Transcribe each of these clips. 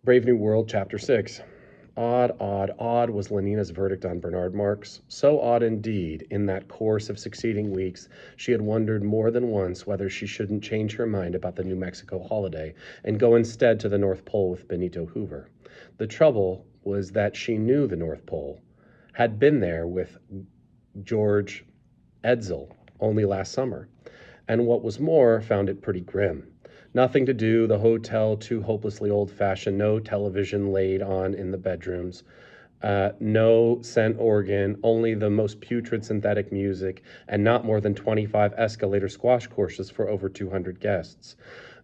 Brave New World, Chapter 6. Odd, odd, odd was Lenina's verdict on Bernard Marx. So odd indeed, in that course of succeeding weeks, she had wondered more than once whether she shouldn't change her mind about the New Mexico holiday and go instead to the North Pole with Benito Hoover. The trouble was that she knew the North Pole, had been there with George Edsel only last summer, and what was more, found it pretty grim. Nothing to do, the hotel too hopelessly old-fashioned, no television laid on in the bedrooms, no scent organ, only the most putrid synthetic music, and not more than 25 escalator squash courses for over 200 guests.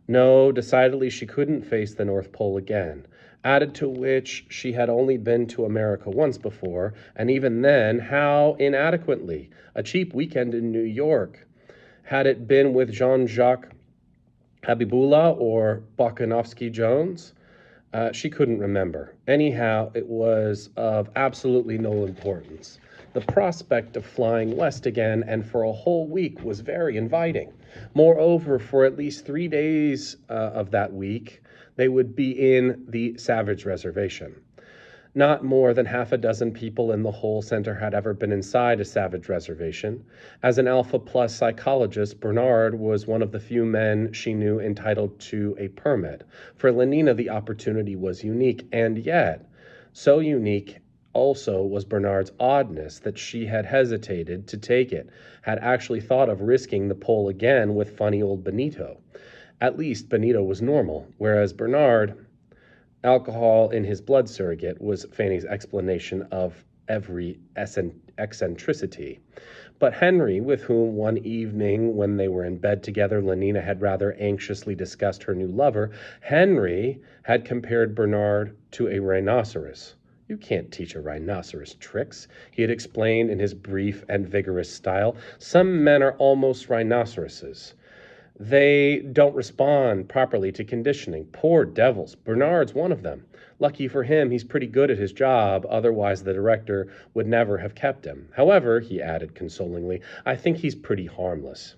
No, decidedly she couldn't face the North Pole again. Added to which, she had only been to America once before, and even then, how inadequately. A cheap weekend in New York. Had it been with Jean-Jacques Habibullah or Bokanovsky Jones? She couldn't remember. Anyhow, it was of absolutely no importance. The prospect of flying west again and for a whole week was very inviting. Moreover, for at least 3 days of that week, they would be in the Savage Reservation. Not more than half a dozen people in the whole center had ever been inside a Savage Reservation. As an Alpha Plus psychologist, Bernard was one of the few men she knew entitled to a permit. For Lenina, the opportunity was unique, and yet, so unique also was Bernard's oddness that she had hesitated to take it, had actually thought of risking the pole again with funny old Benito. At least Benito was normal, whereas Bernard, alcohol in his blood surrogate, was Fanny's explanation of every eccentricity. But Henry, with whom one evening when they were in bed together, Lenina had rather anxiously discussed her new lover, Henry had compared Bernard to a rhinoceros. You can't teach a rhinoceros tricks, he had explained in his brief and vigorous style. Some men are almost rhinoceroses. They don't respond properly to conditioning. Poor devils. Bernard's one of them. Lucky for him, he's pretty good at his job, otherwise the director would never have kept him. However, he added consolingly, I think he's pretty harmless.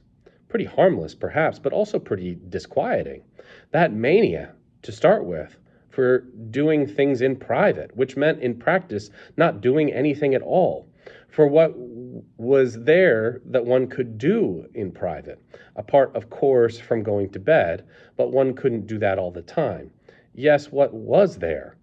Pretty harmless, perhaps, but also pretty disquieting. That mania, to start with, for doing things in private, which meant in practice not doing anything at all. For what was there that one could do in private, apart, of course, from going to bed, but one couldn't do that all the time. Yes, what was there?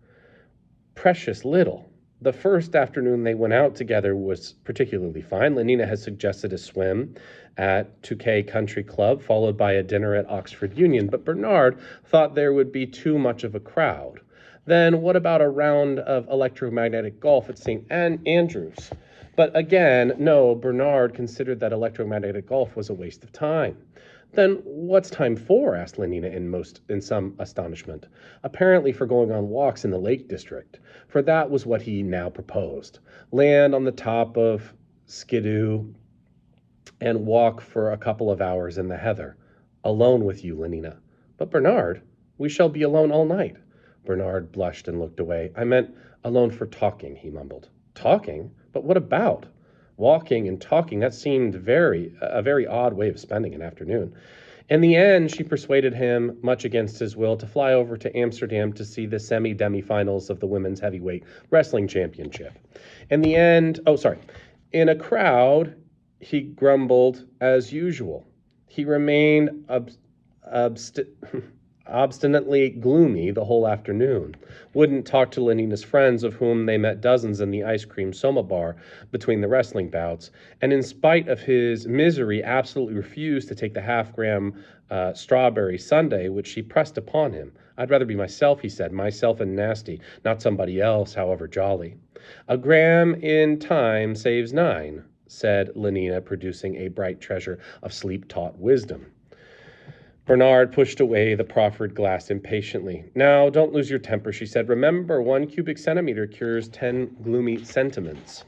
Precious little. The first afternoon they went out together was particularly fine. Lenina had suggested a swim at Touquet Country Club, followed by a dinner at Oxford Union, but Bernard thought there would be too much of a crowd. Then what about a round of electromagnetic golf at St. Andrews? But again, no, Bernard considered that electromagnetic golf was a waste of time. Then what's time for? Asked Lenina in some astonishment. Apparently for going on walks in the Lake District, for that was what he now proposed. Land on the top of Skidoo and walk for a couple of hours in the heather. Alone with you, Lenina. But Bernard, we shall be alone all night. Bernard blushed and looked away. I meant alone for talking, he mumbled. Talking? But what about? Walking and talking, that seemed a very odd way of spending an afternoon. In the end, she persuaded him, much against his will, to fly over to Amsterdam to see the semi-demi-finals of the Women's Heavyweight Wrestling Championship. In a crowd, he grumbled as usual. He remained obstinately gloomy the whole afternoon. Wouldn't talk to Lenina's friends, of whom they met dozens in the ice cream Soma bar between the wrestling bouts, and in spite of his misery, absolutely refused to take the half-gram strawberry sundae which she pressed upon him. I'd rather be myself, he said, myself and nasty, not somebody else, however jolly. A gram in time saves 9, said Lenina, producing a bright treasure of sleep-taught wisdom. Bernard pushed away the proffered glass impatiently. Now, don't lose your temper, she said. Remember, 1 cubic centimeter cures 10 gloomy sentiments.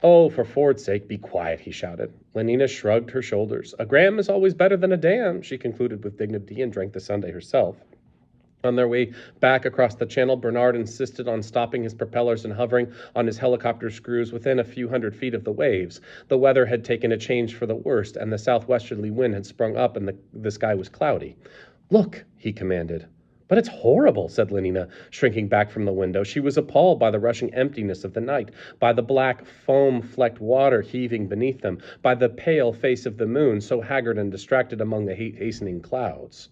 Oh, for Ford's sake, be quiet, he shouted. Lenina shrugged her shoulders. A gram is always better than a dam, she concluded with dignity, and drank the sundae herself. On their way back across the channel, Bernard insisted on stopping his propellers and hovering on his helicopter screws within a few hundred feet of the waves. The weather had taken a change for the worst, and the southwesterly wind had sprung up, and the sky was cloudy. Look, he commanded. But it's horrible, said Lenina, shrinking back from the window. She was appalled by the rushing emptiness of the night, by the black foam-flecked water heaving beneath them, by the pale face of the moon, so haggard and distracted among the hastening clouds.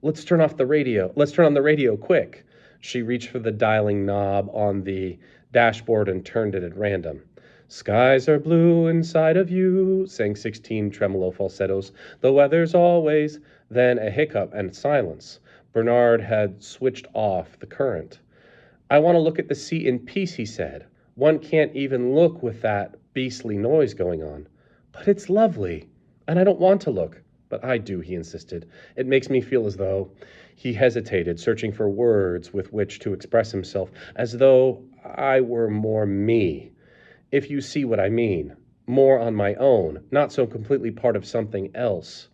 Let's turn off the radio. Let's turn on the radio, quick. She reached for the dialing knob on the dashboard and turned it at random. Skies are blue inside of you, sang 16 tremolo falsettos. The weather's always... Then a hiccup and silence. Bernard had switched off the current. I want to look at the sea in peace, he said. One can't even look with that beastly noise going on. But it's lovely, and I don't want to look. But I do, he insisted. It makes me feel as though... He hesitated, searching for words with which to express himself, as though I were more me. If you see what I mean. More on my own, not so completely part of something else.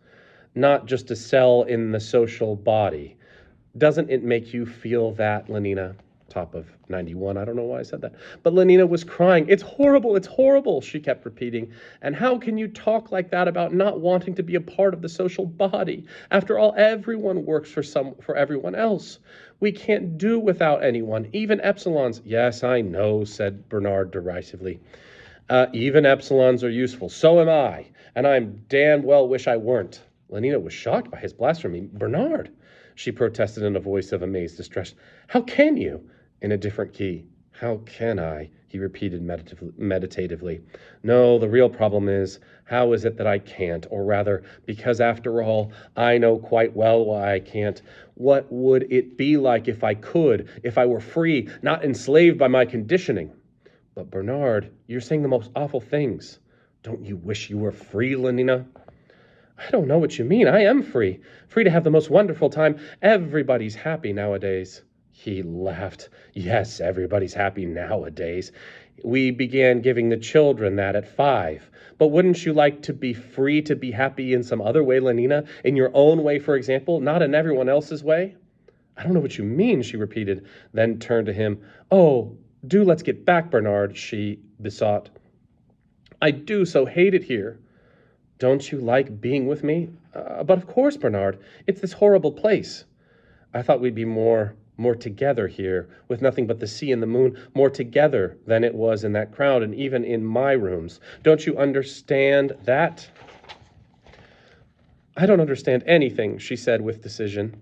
Not just a cell in the social body. Doesn't it make you feel that, Lenina? Top of 91, I don't know why I said that. But Lenina was crying. It's horrible, she kept repeating. And how can you talk like that about not wanting to be a part of the social body? After all, everyone works for everyone else. We can't do without anyone, even epsilons. Yes, I know, said Bernard derisively. Even epsilons are useful. So am I. And I'm damn well wish I weren't. Lenina was shocked by his blasphemy. Bernard, she protested in a voice of amazed distress. How can you? In a different key. How can I? He repeated meditatively. No, the real problem is, how is it that I can't? Or rather, because after all, I know quite well why I can't. What would it be like if I could, if I were free, not enslaved by my conditioning? But Bernard, you're saying the most awful things. Don't you wish you were free, Lenina? I don't know what you mean. I am free. Free to have the most wonderful time. Everybody's happy nowadays. He laughed. Yes, everybody's happy nowadays. We began giving the children that at 5. But wouldn't you like to be free to be happy in some other way, Lenina? In your own way, for example, not in everyone else's way? I don't know what you mean, she repeated, then turned to him. Oh, do let's get back, Bernard, she besought. I do so hate it here. Don't you like being with me? But of course, Bernard, it's this horrible place. I thought we'd be more together here, with nothing but the sea and the moon, more together than it was in that crowd and even in my rooms. Don't you understand that? I don't understand anything, she said with decision,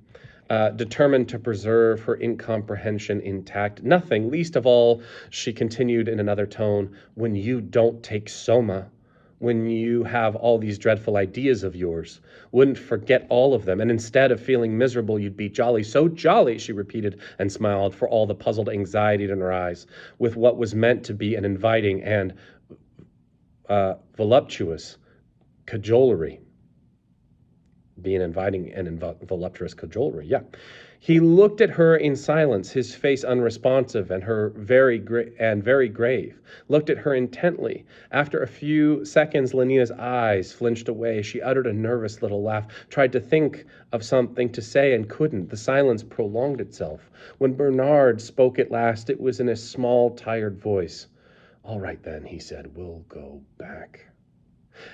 determined to preserve her incomprehension intact. Nothing, least of all, she continued in another tone, when you don't take soma. When you have all these dreadful ideas of yours, wouldn't forget all of them, and instead of feeling miserable, you'd be jolly. So jolly, she repeated and smiled for all the puzzled anxiety in her eyes, with what was meant to be an inviting and voluptuous cajolery. Be an inviting and voluptuous cajolery, yeah. He looked at her in silence, his face unresponsive and her very grave. Looked at her intently. After a few seconds, Lenina's eyes flinched away. She uttered a nervous little laugh, tried to think of something to say and couldn't. The silence prolonged itself. When Bernard spoke at last, it was in a small, tired voice. All right then, he said, we'll go back.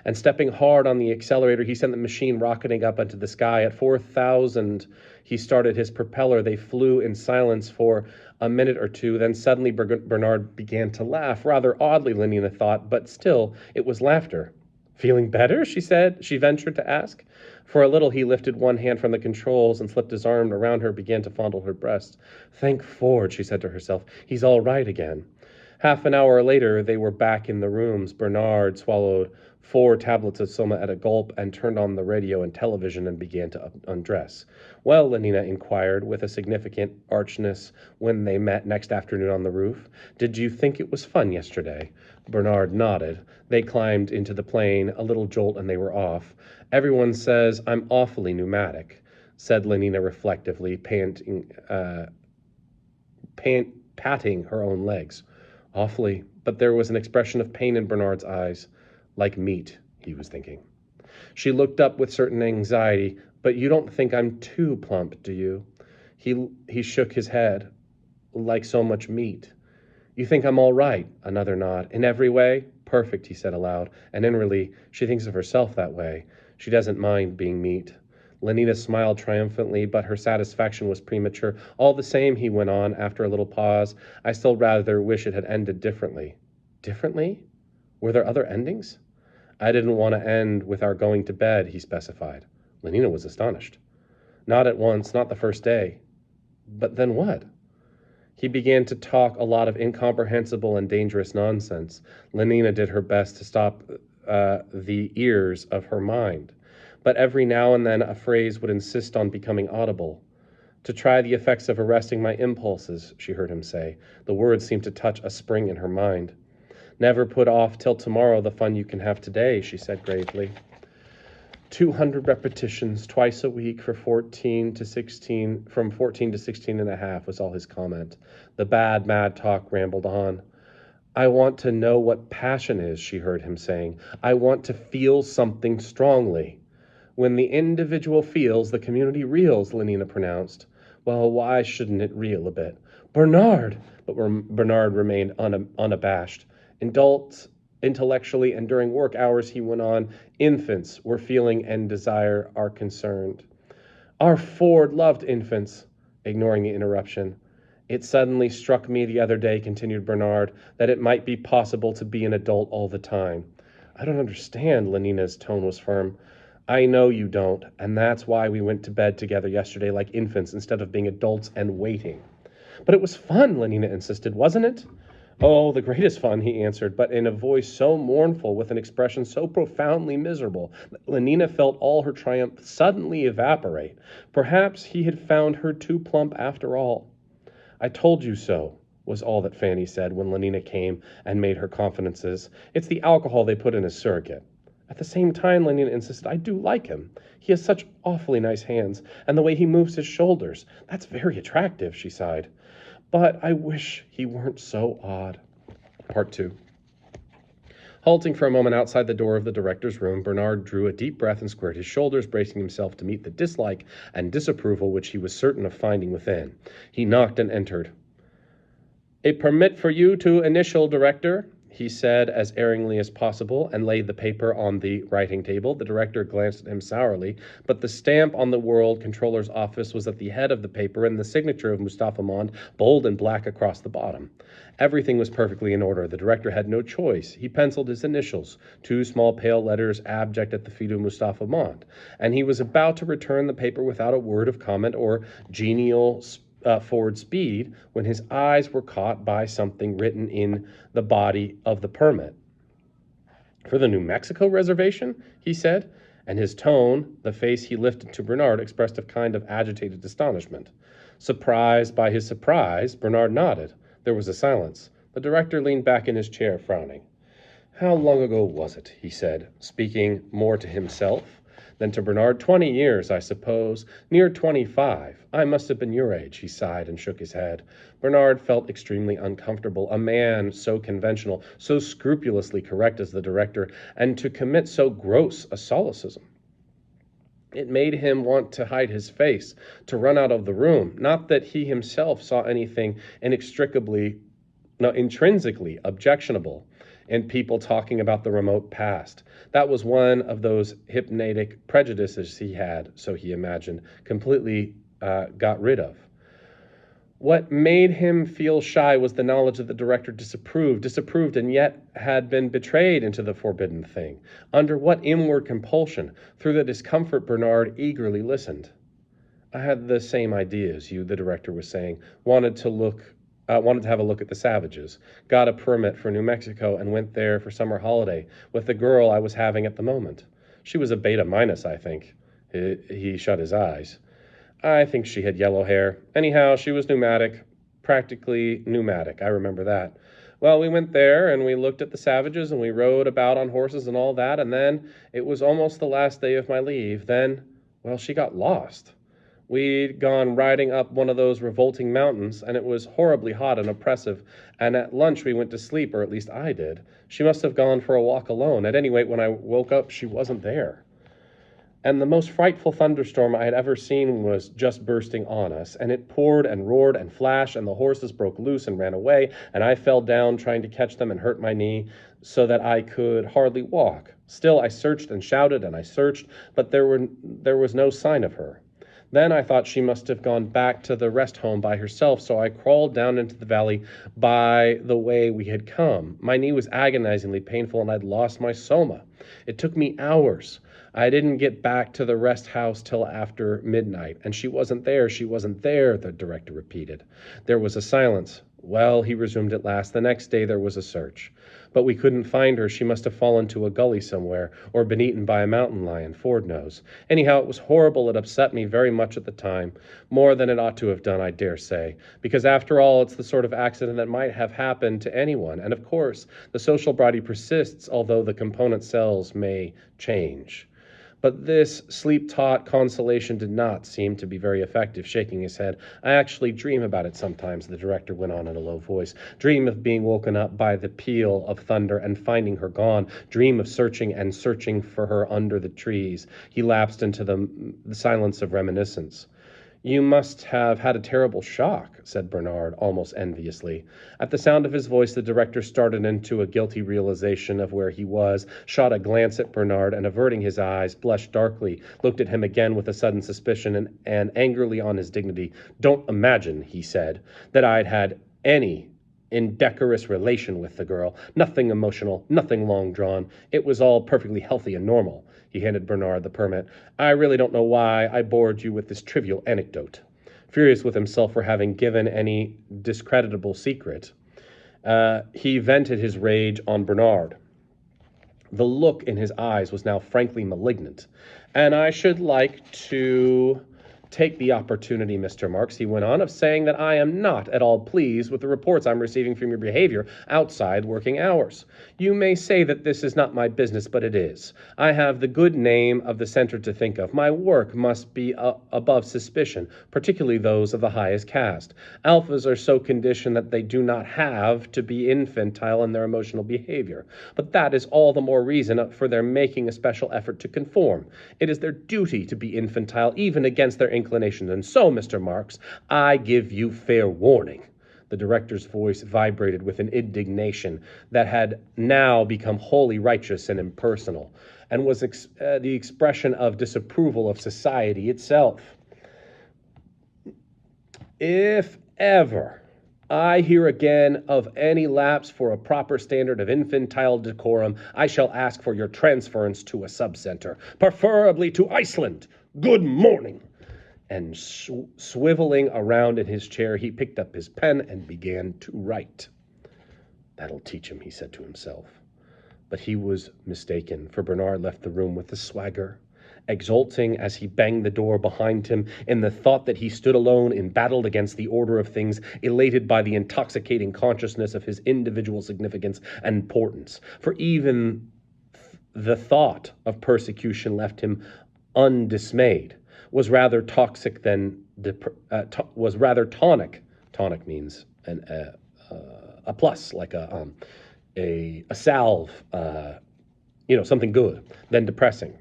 And stepping hard on the accelerator, he sent the machine rocketing up into the sky. At 4,000, he started his propeller. They flew in silence for a minute or two. Then suddenly Bernard began to laugh. Rather oddly, Lenina thought, but still, it was laughter. Feeling better, she said, she ventured to ask. For a little, he lifted one hand from the controls and slipped his arm around her, began to fondle her breast. Thank Ford, she said to herself, he's all right again. Half an hour later, they were back in the rooms. Bernard swallowed 4 tablets of soma at a gulp and turned on the radio and television and began to undress. Well, Lenina inquired with a significant archness when they met next afternoon on the roof. Did you think it was fun yesterday? Bernard nodded. They climbed into the plane, a little jolt, and they were off. Everyone says I'm awfully pneumatic, said Lenina reflectively, patting her own legs. Awfully, but there was an expression of pain in Bernard's eyes. Like meat, he was thinking. She looked up with certain anxiety. But you don't think I'm too plump, do you? He shook his head. Like so much meat. You think I'm all right? Another nod. In every way? Perfect, he said aloud. And inwardly, she thinks of herself that way. She doesn't mind being meat. Lenina smiled triumphantly, but her satisfaction was premature. All the same, he went on, after a little pause, I still rather wish it had ended differently. Differently? Were there other endings? I didn't want to end with our going to bed, he specified. Lenina was astonished. Not at once, not the first day. But then what? He began to talk a lot of incomprehensible and dangerous nonsense. Lenina did her best to stop the ears of her mind. But every now and then a phrase would insist on becoming audible. To try the effects of arresting my impulses, she heard him say. The words seemed to touch a spring in her mind. Never put off till tomorrow the fun you can have today, she said gravely. 200 repetitions twice a week for 14 to 16, from 14 to 16 and a half was all his comment. The bad, mad talk rambled on. I want to know what passion is, she heard him saying. I want to feel something strongly. When the individual feels, the community reels, Lenina pronounced. Well, why shouldn't it reel a bit? Bernard! But Bernard remained unabashed. Intellectually and during work hours, he went on, infants where feeling and desire are concerned. Our Ford loved infants, ignoring the interruption. It suddenly struck me the other day, continued Bernard, that it might be possible to be an adult all the time. I don't understand, Lenina's tone was firm. I know you don't, and that's why we went to bed together yesterday like infants instead of being adults and waiting. But it was fun, Lenina insisted, wasn't it? Oh, the greatest fun, he answered, but in a voice so mournful, with an expression so profoundly miserable, that Lenina felt all her triumph suddenly evaporate. Perhaps he had found her too plump after all. I told you so, was all that Fanny said when Lenina came and made her confidences. It's the alcohol they put in his surrogate. At the same time, Lenina insisted, I do like him. He has such awfully nice hands, and the way he moves his shoulders. That's very attractive, she sighed. But I wish he weren't so odd. Part 2. Halting for a moment outside the door of the director's room, Bernard drew a deep breath and squared his shoulders, bracing himself to meet the dislike and disapproval which he was certain of finding within. He knocked and entered. A permit for you to initial, Director, he said as erringly as possible, and laid the paper on the writing table. The director glanced at him sourly, but the stamp on the World Controller's office was at the head of the paper, and the signature of Mustafa Mond bold and black across the bottom. Everything was perfectly in order. The director had no choice. He penciled his initials, 2 small pale letters abject at the feet of Mustafa Mond, and he was about to return the paper without a word of comment or genial forward speed when his eyes were caught by something written in the body of the permit. For the New Mexico reservation, he said, and his tone, the face he lifted to Bernard, expressed a kind of agitated astonishment. Surprised by his surprise, Bernard nodded. There was a silence. The director leaned back in his chair, frowning. How long ago was it, he said, speaking more to himself than to Bernard. 20 years, I suppose. Near 25. I must have been your age, he sighed and shook his head. Bernard felt extremely uncomfortable. A man so conventional, so scrupulously correct as the director, and to commit so gross a solecism. It made him want to hide his face, to run out of the room. Not that he himself saw anything intrinsically objectionable in people talking about the remote past. That was one of those hypnotic prejudices he had, so he imagined, completely got rid of. What made him feel shy was the knowledge that the director disapproved and yet had been betrayed into the forbidden thing. Under what inward compulsion? Through the discomfort, Bernard eagerly listened. I had the same idea as you, the director was saying. Wanted to have a look at the Savages. Got a permit for New Mexico and went there for summer holiday with the girl I was having at the moment. She was a beta minus, I think. He shut his eyes. I think she had yellow hair. Anyhow, she was pneumatic. Practically pneumatic, I remember that. Well, we went there and we looked at the Savages and we rode about on horses and all that, and then it was almost the last day of my leave. Then, well, she got lost. We'd gone riding up one of those revolting mountains, and it was horribly hot and oppressive, and at lunch we went to sleep, or at least I did. She must have gone for a walk alone. At any rate, when I woke up, she wasn't there. And the most frightful thunderstorm I had ever seen was just bursting on us, and it poured and roared and flashed, and the horses broke loose and ran away, and I fell down trying to catch them and hurt my knee so that I could hardly walk. Still, I searched and shouted and I searched, but there was no sign of her. Then I thought she must have gone back to the rest home by herself, so I crawled down into the valley by the way we had come. My knee was agonizingly painful and I'd lost my soma. It took me hours. I didn't get back to the rest house till after midnight, and she wasn't there, the director repeated. There was a silence. Well, he resumed at last, the next day there was a search. But we couldn't find her. She must have fallen to a gully somewhere, or been eaten by a mountain lion, Ford knows. Anyhow, it was horrible. It upset me very much at the time. More than it ought to have done, I dare say. Because after all, it's the sort of accident that might have happened to anyone. And of course, the social body persists, although the component cells may change. But this sleep-taught consolation did not seem to be very effective. Shaking his head, I actually dream about it sometimes, the director went on in a low voice. Dream of being woken up by the peal of thunder and finding her gone. Dream of searching and searching for her under the trees. He lapsed into the silence of reminiscence. You must have had a terrible shock, said Bernard, almost enviously. At the sound of his voice, the director started into a guilty realization of where he was, shot a glance at Bernard, and averting his eyes, blushed darkly, looked at him again with a sudden suspicion and angrily on his dignity. Don't imagine, he said, that I'd had any indecorous relation with the girl. Nothing emotional, nothing long-drawn. It was all perfectly healthy and normal. He handed Bernard the permit. I really don't know why I bored you with this trivial anecdote. Furious with himself for having given any discreditable secret, he vented his rage on Bernard. The look in his eyes was now frankly malignant. And I should like to take the opportunity, Mr. Marks, he went on, of saying that I am not at all pleased with the reports I'm receiving from your behavior outside working hours. You may say that this is not my business, but it is. I have the good name of the center to think of. My work must be above suspicion, particularly those of the highest caste. Alphas are so conditioned that they do not have to be infantile in their emotional behavior. But that is all the more reason for their making a special effort to conform. It is their duty to be infantile, even against their inclinations. And so, Mr. Marks, I give you fair warning. The director's voice vibrated with an indignation that had now become wholly righteous and impersonal, and was the expression of disapproval of society itself. If ever I hear again of any lapse for a proper standard of infantile decorum, I shall ask for your transference to a subcenter, preferably to Iceland. Good morning. And swiveling around in his chair, he picked up his pen and began to write. That'll teach him, he said to himself. But he was mistaken, for Bernard left the room with a swagger, exulting as he banged the door behind him in the thought that he stood alone in battle against the order of things, elated by the intoxicating consciousness of his individual significance and importance. For even the thought of persecution left him undismayed. Was rather toxic than was rather tonic. Tonic means a plus, like a salve, something good, than depressing.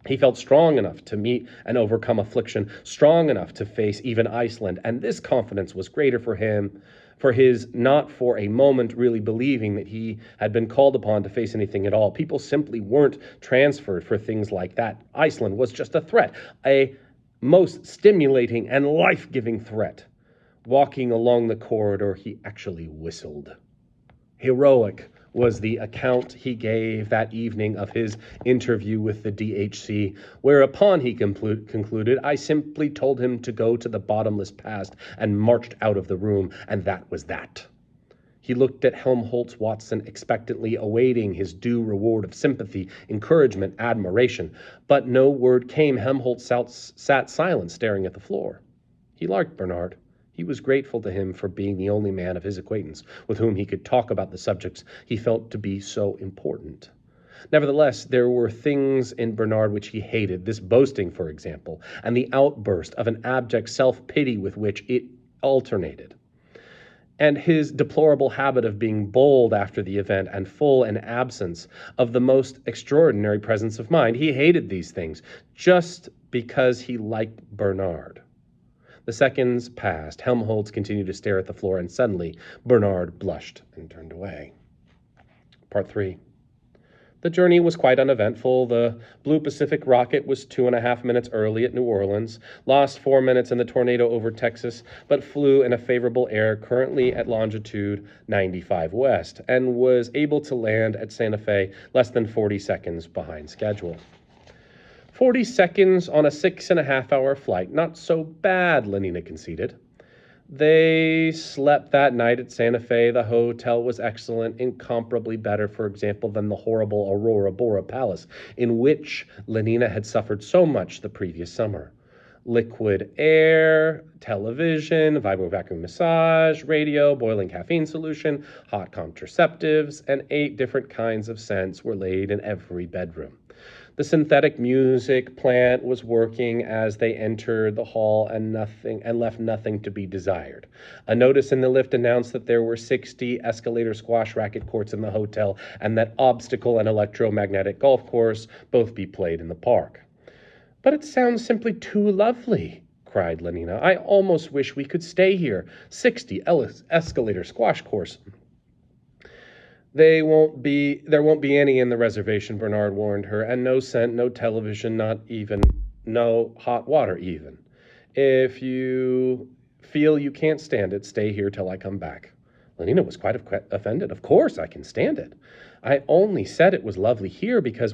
He felt strong enough to meet and overcome affliction, strong enough to face even Iceland, and this confidence was greater for him, for his not for a moment really believing that he had been called upon to face anything at all. People simply weren't transferred for things like that. Iceland was just a threat, a most stimulating and life-giving threat. Walking along the corridor, he actually whistled. Heroic was the account he gave that evening of his interview with the DHC, whereupon he concluded, I simply told him to go to the bottomless past and marched out of the room, and that was that. He looked at Helmholtz Watson expectantly, awaiting his due reward of sympathy, encouragement, admiration. But no word came. Helmholtz sat silent, staring at the floor. He liked Bernard. He was grateful to him for being the only man of his acquaintance with whom he could talk about the subjects he felt to be so important. Nevertheless, there were things in Bernard which he hated, this boasting, for example, and the outburst of an abject self-pity with which it alternated, and his deplorable habit of being bold after the event and full in absence of the most extraordinary presence of mind. He hated these things just because he liked Bernard. The seconds passed. Helmholtz continued to stare at the floor, and suddenly Bernard blushed and turned away. Part 3. The journey was quite uneventful. The Blue Pacific rocket was 2.5 minutes early at New Orleans, lost 4 minutes in the tornado over Texas, but flew in a favorable air currently at longitude 95 west, and was able to land at Santa Fe less than 40 seconds behind schedule. 40 seconds on a 6.5 hour flight. Not so bad, Lenina conceded. They slept that night at Santa Fe. The hotel was excellent, incomparably better, for example, than the horrible Aurora Bora Palace, in which Lenina had suffered so much the previous summer. Liquid air, television, vibro-vacuum massage, radio, boiling caffeine solution, hot contraceptives, and 8 different kinds of scents were laid in every bedroom. The synthetic music plant was working as they entered the hall and left nothing to be desired. A notice in the lift announced that there were 60 escalator squash racket courts in the hotel and that obstacle and electromagnetic golf course both be played in the park. But it sounds simply too lovely, cried Lenina. I almost wish we could stay here. 60 escalator squash course. There won't be any in the reservation, Bernard warned her, and no scent, no television, not even, no hot water even. If you feel you can't stand it, stay here till I come back. Lenina was quite offended. Of course I can stand it. I only said it was lovely here because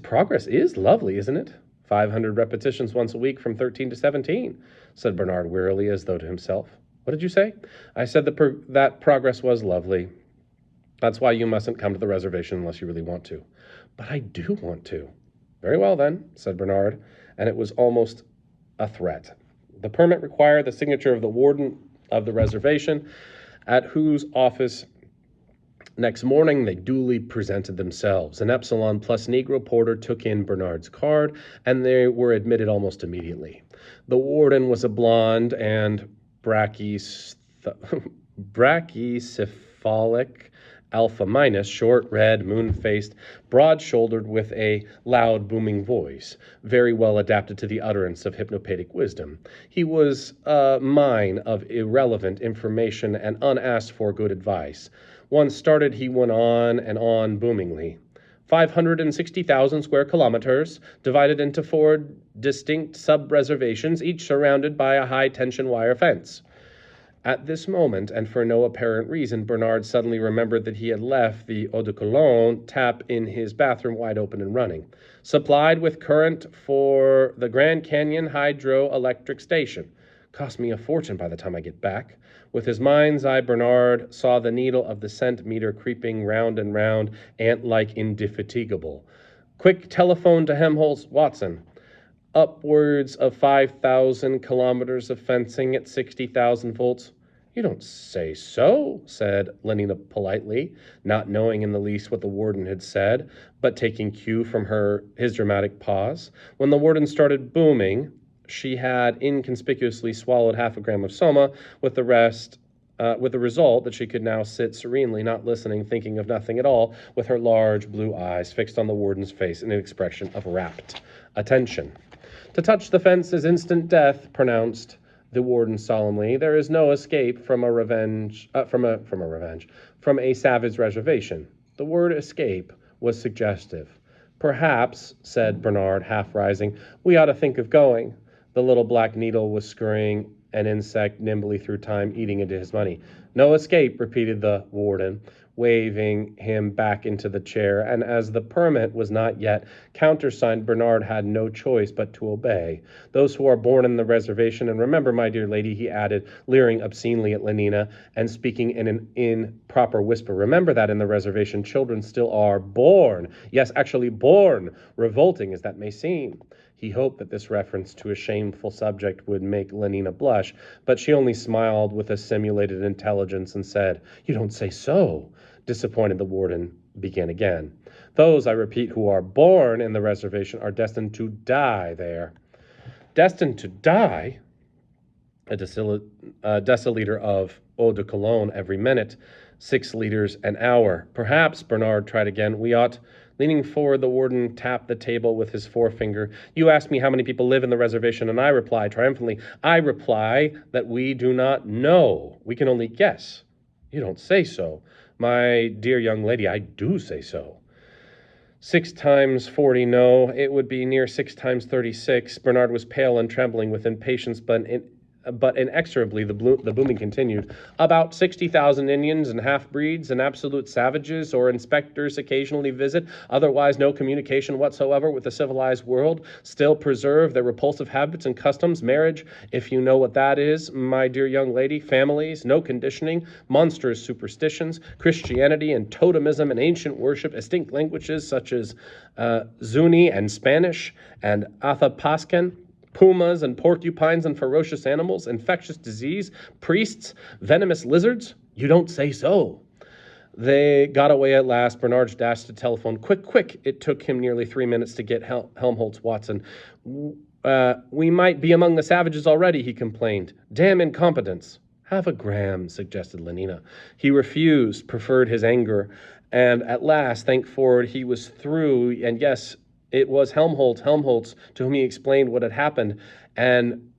progress is lovely, isn't it? 500 repetitions once a week from 13 to 17, said Bernard wearily as though to himself. What did you say? I said that progress was lovely. That's why you mustn't come to the reservation unless you really want to. But I do want to. Very well, then, said Bernard, and it was almost a threat. The permit required the signature of the warden of the reservation, at whose office next morning they duly presented themselves. An Epsilon Plus Negro porter took in Bernard's card, and they were admitted almost immediately. The warden was a blonde and brachycephalic Alpha Minus, short, red, moon-faced, broad-shouldered, with a loud, booming voice, very well adapted to the utterance of hypnopathic wisdom. He was a mine of irrelevant information and unasked-for good advice. Once started, he went on and on boomingly. 560,000 square kilometers, divided into 4 distinct sub-reservations, each surrounded by a high-tension wire fence. At this moment, and for no apparent reason, Bernard suddenly remembered that he had left the Eau de Cologne tap in his bathroom wide open and running, supplied with current for the Grand Canyon Hydroelectric Station. Cost me a fortune by the time I get back. With his mind's eye, Bernard saw the needle of the cent meter creeping round and round, ant-like indefatigable. Quick telephone to Helmholtz Watson. Upwards of 5,000 kilometers of fencing at 60,000 volts. You don't say so, said Lenina politely, not knowing in the least what the warden had said, but taking cue from his dramatic pause. When the warden started booming, she had inconspicuously swallowed 0.5 gram of soma, with the result that she could now sit serenely, not listening, thinking of nothing at all, with her large blue eyes fixed on the warden's face in an expression of rapt attention. To touch the fence is instant death, pronounced the warden solemnly. There is no escape from a savage reservation. The word escape was suggestive. Perhaps, said Bernard, half rising, we ought to think of going. The little black needle was scurrying an insect nimbly through time, eating into his money. No escape, repeated the warden, waving him back into the chair, and as the permit was not yet countersigned, Bernard had no choice but to obey. Those who are born in the reservation, and remember, my dear lady, he added, leering obscenely at Lenina and speaking in an improper whisper, remember that in the reservation children still are born. Yes, actually born, revolting as that may seem. He hoped that this reference to a shameful subject would make Lenina blush, but she only smiled with a simulated intelligence and said, You don't say so. Disappointed, the warden began again. Those, I repeat, who are born in the reservation are destined to die there. Destined to die? A deciliter of eau de cologne every minute, 6 liters an hour. Perhaps, Bernard tried again, we ought... Leaning forward, the warden tapped the table with his forefinger. You ask me how many people live in the reservation, and I reply triumphantly, I reply that we do not know. We can only guess. You don't say so. My dear young lady, I do say so. 6 times 40, no, it would be near 6 times 36. Bernard was pale and trembling with impatience, but inexorably the booming continued. About 60,000 Indians and half-breeds and absolute savages or inspectors occasionally visit, otherwise no communication whatsoever with the civilized world, still preserve their repulsive habits and customs, marriage, if you know what that is, my dear young lady, families, no conditioning, monstrous superstitions, Christianity and totemism and ancient worship, extinct languages such as Zuni and Spanish and Athapascan, pumas and porcupines and ferocious animals, infectious disease, priests, venomous lizards? You don't say so. They got away at last. Bernard dashed the telephone. Quick, quick. It took him nearly 3 minutes to get Helmholtz Watson. We might be among the savages already, he complained. Damn incompetence. Have a gram, suggested Lenina. He refused, preferred his anger, and at last, thank Ford, he was through, and yes, it was Helmholtz, to whom he explained what had happened, and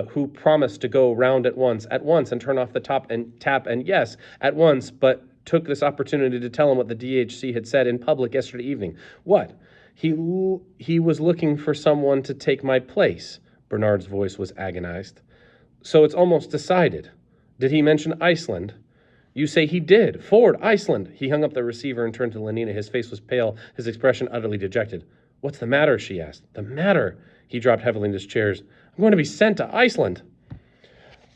who promised to go round at once, and turn off the tap, and yes, at once, but took this opportunity to tell him what the DHC had said in public yesterday evening. What? He was looking for someone to take my place. Bernard's voice was agonized. So it's almost decided. Did he mention Iceland? You say he did. Ford, Iceland. He hung up the receiver and turned to Lenina. His face was pale, his expression utterly dejected. What's the matter, she asked. The matter? He dropped heavily into his chairs. I'm going to be sent to Iceland.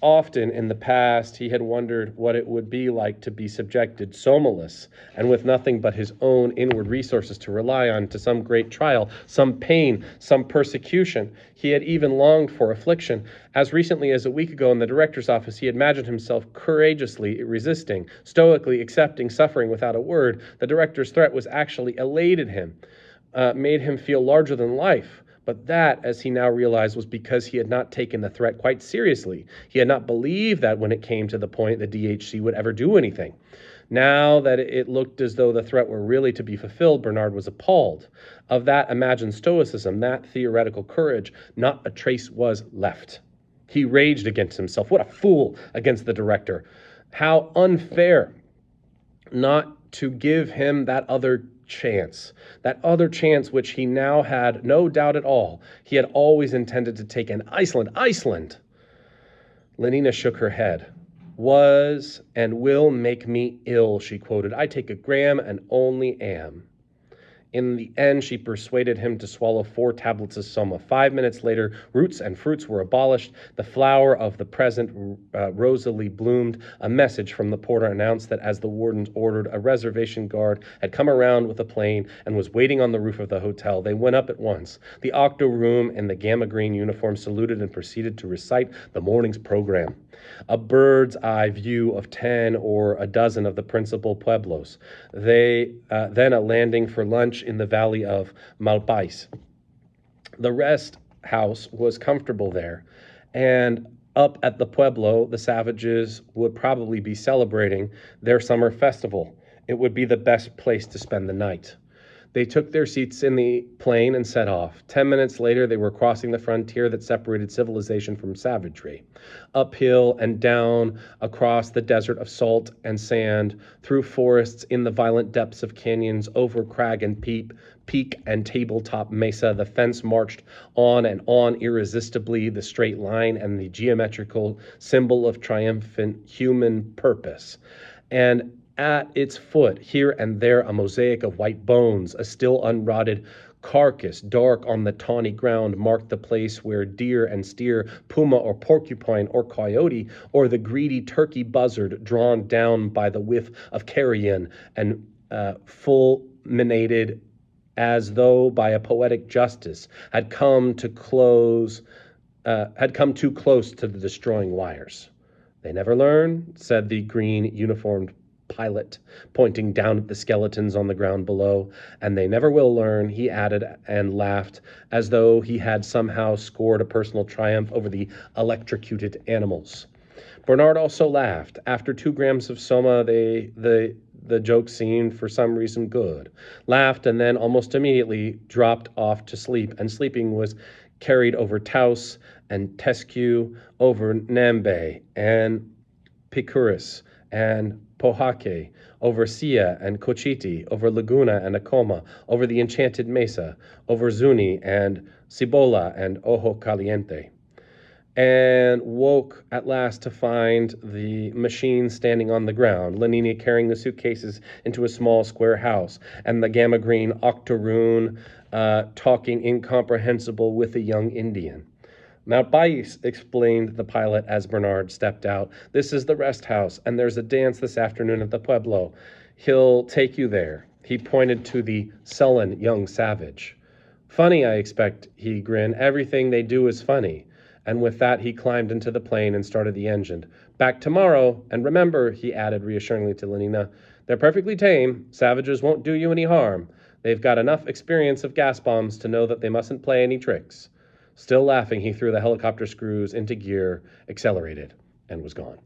Often in the past, he had wondered what it would be like to be subjected, somaless, and with nothing but his own inward resources to rely on, to some great trial, some pain, some persecution. He had even longed for affliction. As recently as a week ago in the director's office, he had imagined himself courageously resisting, stoically accepting suffering without a word. The director's threat was actually elated him. Made him feel larger than life. But that, as he now realized, was because he had not taken the threat quite seriously. He had not believed that when it came to the point, the DHC would ever do anything. Now that it looked as though the threat were really to be fulfilled, Bernard was appalled. Of that imagined stoicism, that theoretical courage, not a trace was left. He raged against himself. What a fool against the director. How unfair not to give him that other chance which he now had no doubt at all he had always intended to take in. Iceland. Lenina shook her head. Was and will make me ill, she quoted. I take a gram and only am. In the end, she persuaded him to swallow 4 tablets of soma. 5 minutes later, roots and fruits were abolished. The flower of the present rosily bloomed. A message from the porter announced that, as the wardens ordered, a reservation guard had come around with a plane and was waiting on the roof of the hotel. They went up at once. The octo room in the gamma green uniform saluted and proceeded to recite the morning's program. A bird's eye view of 10 or a dozen of the principal pueblos. Then a landing for lunch in the valley of Malpais. The rest house was comfortable there, and up at the pueblo, the savages would probably be celebrating their summer festival. It would be the best place to spend the night. They took their seats in the plane and set off. 10 minutes later, they were crossing the frontier that separated civilization from savagery. Uphill and down, across the desert of salt and sand, through forests, in the violent depths of canyons, over crag and peak and tabletop mesa, the fence marched on and on irresistibly, the straight line and the geometrical symbol of triumphant human purpose. And at its foot, here and there, a mosaic of white bones, a still unrotted carcass, dark on the tawny ground, marked the place where deer and steer, puma or porcupine or coyote, or the greedy turkey buzzard, drawn down by the whiff of carrion and fulminated as though by a poetic justice, had come too close to the destroying wires. They never learn, said the green uniformed pilot, pointing down at the skeletons on the ground below. And they never will learn, he added, and laughed, as though he had somehow scored a personal triumph over the electrocuted animals. Bernard also laughed. After 2 grams of soma, the joke seemed, for some reason, good. Laughed, and then almost immediately dropped off to sleep, and sleeping was carried over Taos and Teskew, over Nambe and Picurus, and Pohake, over Sia and Cochiti, over Laguna and Acoma, over the Enchanted Mesa, over Zuni and Cibola and Ojo Caliente, and woke at last to find the machine standing on the ground, Lenina carrying the suitcases into a small square house, and the gamma green octoroon talking incomprehensible with a young Indian. Mount Bais, explained the pilot as Bernard stepped out. This is the rest house, and there's a dance this afternoon at the Pueblo. He'll take you there. He pointed to the sullen young savage. Funny, I expect, he grinned. Everything they do is funny. And with that, he climbed into the plane and started the engine. Back tomorrow, and remember, he added reassuringly to Lenina, they're perfectly tame. Savages won't do you any harm. They've got enough experience of gas bombs to know that they mustn't play any tricks. Still laughing, he threw the helicopter screws into gear, accelerated, and was gone.